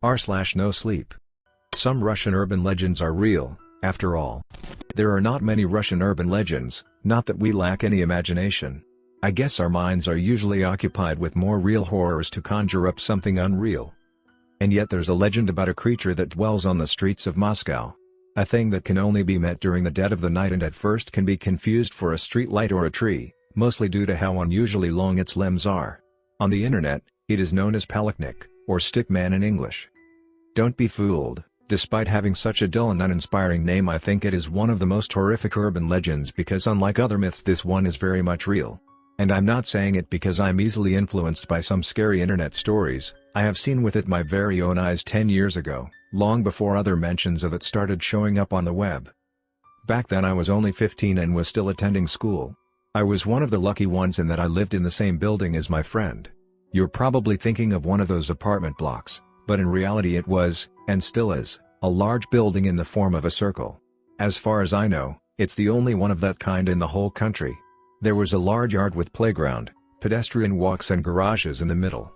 r/nosleep. Some Russian urban legends are real, after all. There are not many Russian urban legends, not that we lack any imagination. I guess our minds are usually occupied with more real horrors to conjure up something unreal. And yet there's a legend about a creature that dwells on the streets of Moscow. A thing that can only be met during the dead of the night and at first can be confused for a street light or a tree, mostly due to how unusually long its limbs are. On the internet, it is known as Palachnik, or Stickman in English. Don't be fooled, despite having such a dull and uninspiring name, I think it is one of the most horrific urban legends because unlike other myths this one is very much real. And I'm not saying it because I'm easily influenced by some scary internet stories. I have seen with it my very own eyes 10 years ago, long before other mentions of it started showing up on the web. Back then I was only 15 and was still attending school. I was one of the lucky ones in that I lived in the same building as my friend. You're probably thinking of one of those apartment blocks, but in reality it was, and still is, a large building in the form of a circle. As far as I know, it's the only one of that kind in the whole country. There was a large yard with playground, pedestrian walks and garages in the middle.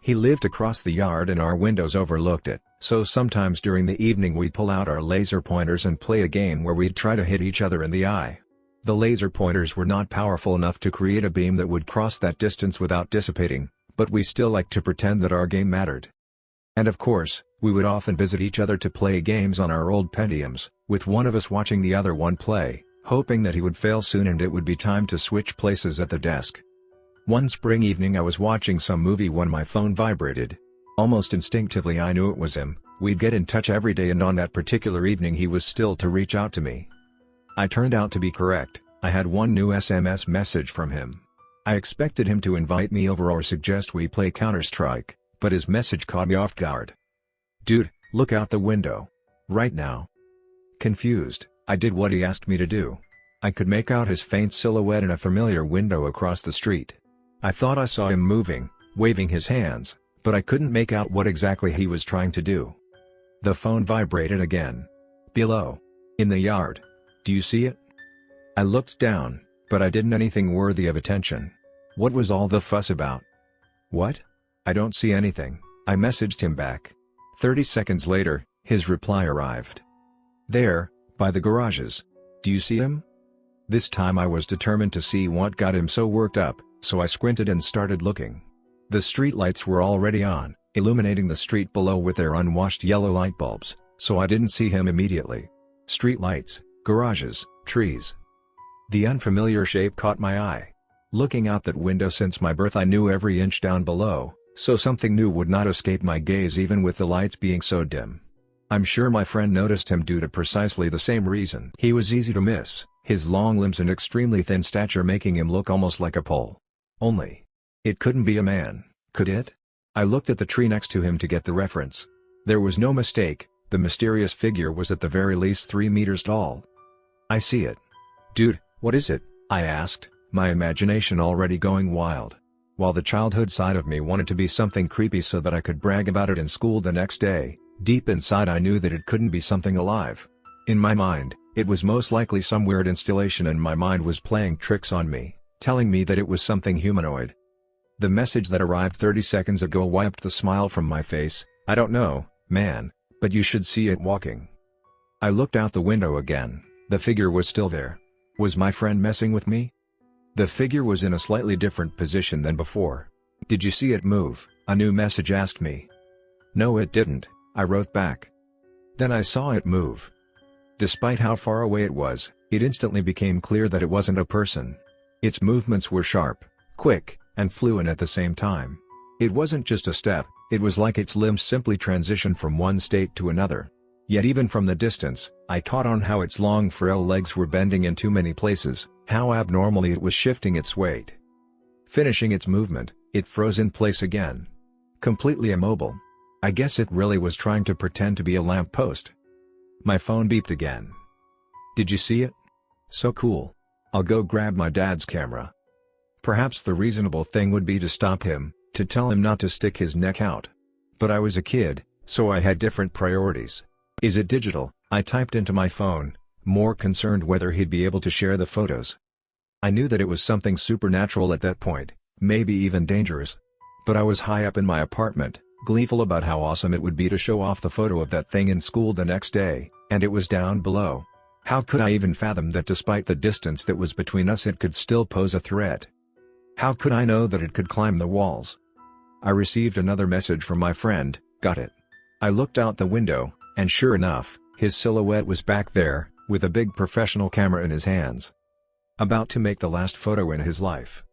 He lived across the yard and our windows overlooked it, so sometimes during the evening we'd pull out our laser pointers and play a game where we'd try to hit each other in the eye. The laser pointers were not powerful enough to create a beam that would cross that distance without dissipating, but we still liked to pretend that our game mattered. And of course, we would often visit each other to play games on our old Pentiums, with one of us watching the other one play, hoping that he would fail soon and it would be time to switch places at the desk. One spring evening I was watching some movie when my phone vibrated. Almost instinctively I knew it was him. We'd get in touch every day and on that particular evening he was still to reach out to me. I turned out to be correct. I had one new SMS message from him. I expected him to invite me over or suggest we play Counter-Strike, but his message caught me off guard. "Dude, look out the window. Right now." Confused, I did what he asked me to do. I could make out his faint silhouette in a familiar window across the street. I thought I saw him moving, waving his hands, but I couldn't make out what exactly he was trying to do. The phone vibrated again. "Below. In the yard. Do you see it?" I looked down, but I didn't anything worthy of attention. What was all the fuss about? "What? I don't see anything," I messaged him back. 30 seconds later, his reply arrived. "There, by the garages. Do you see him?" This time I was determined to see what got him so worked up, so I squinted and started looking. The streetlights were already on, illuminating the street below with their unwashed yellow light bulbs, so I didn't see him immediately. Streetlights, garages, trees. The unfamiliar shape caught my eye. Looking out that window since my birth I knew every inch down below, so something new would not escape my gaze even with the lights being so dim. I'm sure my friend noticed him due to precisely the same reason. He was easy to miss, his long limbs and extremely thin stature making him look almost like a pole. Only, it couldn't be a man, could it? I looked at the tree next to him to get the reference. There was no mistake, the mysterious figure was at the very least 3 meters tall. "I see it." "Dude, what is it?" I asked, my imagination already going wild. While the childhood side of me wanted to be something creepy so that I could brag about it in school the next day, deep inside I knew that it couldn't be something alive. In my mind, it was most likely some weird installation and my mind was playing tricks on me, telling me that it was something humanoid. The message that arrived 30 seconds ago wiped the smile from my face. "I don't know, man, but you should see it walking." I looked out the window again. The figure was still there. Was my friend messing with me? The figure was in a slightly different position than before. "Did you see it move?" a new message asked me. "No, it didn't," I wrote back. Then I saw it move. Despite how far away it was, it instantly became clear that it wasn't a person. Its movements were sharp, quick, and fluent at the same time. It wasn't just a step, it was like its limbs simply transitioned from one state to another. Yet even from the distance, I caught on how its long frail legs were bending in too many places, how abnormally it was shifting its weight. Finishing its movement, it froze in place again. Completely immobile. I guess it really was trying to pretend to be a lamppost. My phone beeped again. "Did you see it? So cool. I'll go grab my dad's camera." Perhaps the reasonable thing would be to stop him, to tell him not to stick his neck out. But I was a kid, so I had different priorities. "Is it digital?" I typed into my phone, more concerned whether he'd be able to share the photos. I knew that it was something supernatural at that point, maybe even dangerous. But I was high up in my apartment, gleeful about how awesome it would be to show off the photo of that thing in school the next day, and it was down below. How could I even fathom that despite the distance that was between us it could still pose a threat? How could I know that it could climb the walls? I received another message from my friend, got it. I looked out the window, and sure enough, his silhouette was back there, with a big professional camera in his hands. About to make the last photo in his life.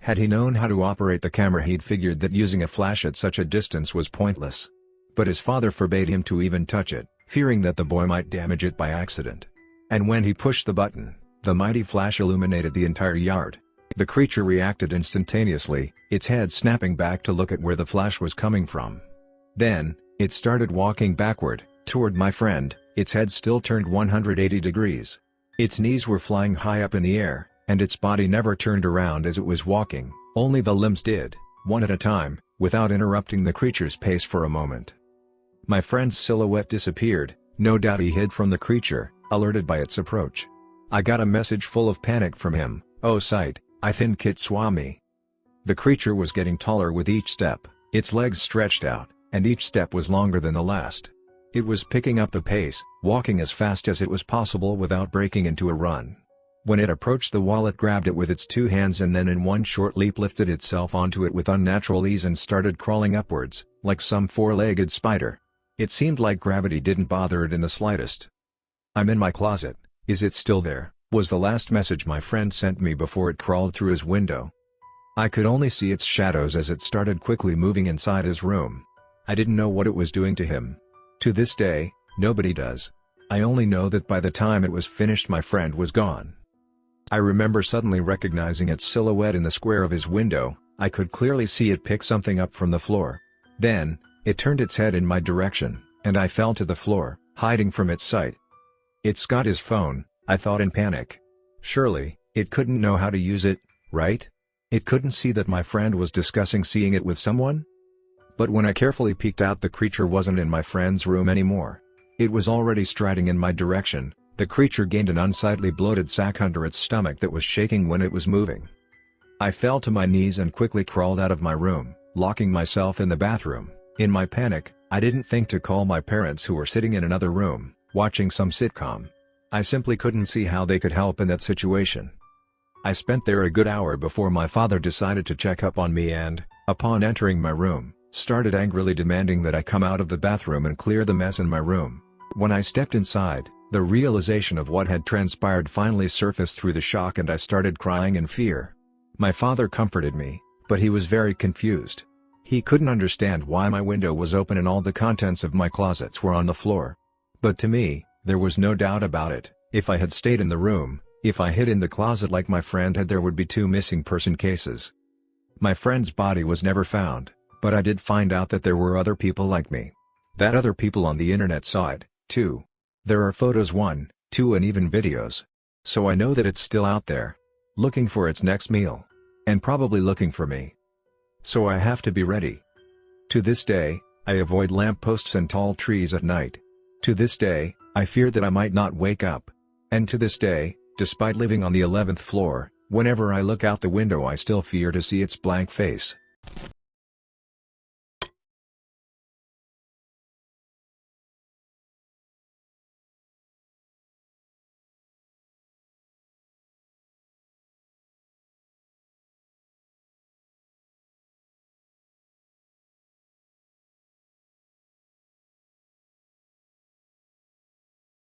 Had he known how to operate the camera, he'd figured that using a flash at such a distance was pointless. But his father forbade him to even touch it, fearing that the boy might damage it by accident. And when he pushed the button, the mighty flash illuminated the entire yard. The creature reacted instantaneously, its head snapping back to look at where the flash was coming from. Then, it started walking backward, toward my friend, its head still turned 180 degrees. Its knees were flying high up in the air, and its body never turned around as it was walking, only the limbs did, one at a time, without interrupting the creature's pace for a moment. My friend's silhouette disappeared, no doubt he hid from the creature, alerted by its approach. I got a message full of panic from him, "Oh sight, I think it saw me." The creature was getting taller with each step, its legs stretched out, and each step was longer than the last. It was picking up the pace, walking as fast as it was possible without breaking into a run. When it approached the wall, it grabbed it with its two hands and then in one short leap lifted itself onto it with unnatural ease and started crawling upwards, like some four-legged spider. It seemed like gravity didn't bother it in the slightest. "I'm in my closet, is it still there?" was the last message my friend sent me before it crawled through his window. I could only see its shadows as it started quickly moving inside his room. I didn't know what it was doing to him. To this day, nobody does. I only know that by the time it was finished my friend was gone. I remember suddenly recognizing its silhouette in the square of his window. I could clearly see it pick something up from the floor. Then, it turned its head in my direction, and I fell to the floor, hiding from its sight. "It's got his phone," I thought in panic. Surely, it couldn't know how to use it, right? It couldn't see that my friend was discussing seeing it with someone? But when I carefully peeked out, the creature wasn't in my friend's room anymore. It was already striding in my direction. The creature gained an unsightly bloated sack under its stomach that was shaking when it was moving. I fell to my knees and quickly crawled out of my room, locking myself in the bathroom. In my panic, I didn't think to call my parents, who were sitting in another room, watching some sitcom. I simply couldn't see how they could help in that situation. I spent there a good hour before my father decided to check up on me and, upon entering my room, started angrily demanding that I come out of the bathroom and clear the mess in my room. When I stepped inside, the realization of what had transpired finally surfaced through the shock and I started crying in fear. My father comforted me, but he was very confused. He couldn't understand why my window was open and all the contents of my closets were on the floor. But to me, there was no doubt about it. If I had stayed in the room, if I hid in the closet like my friend had, there would be 2 missing person cases. My friend's body was never found, but I did find out that there were other people like me. That other people on the internet saw it, too. There are photos 1, 2 and even videos. So I know that it's still out there, looking for its next meal. And probably looking for me. So I have to be ready. To this day, I avoid lampposts and tall trees at night. To this day, I fear that I might not wake up. And to this day, despite living on the 11th floor, whenever I look out the window I still fear to see its blank face.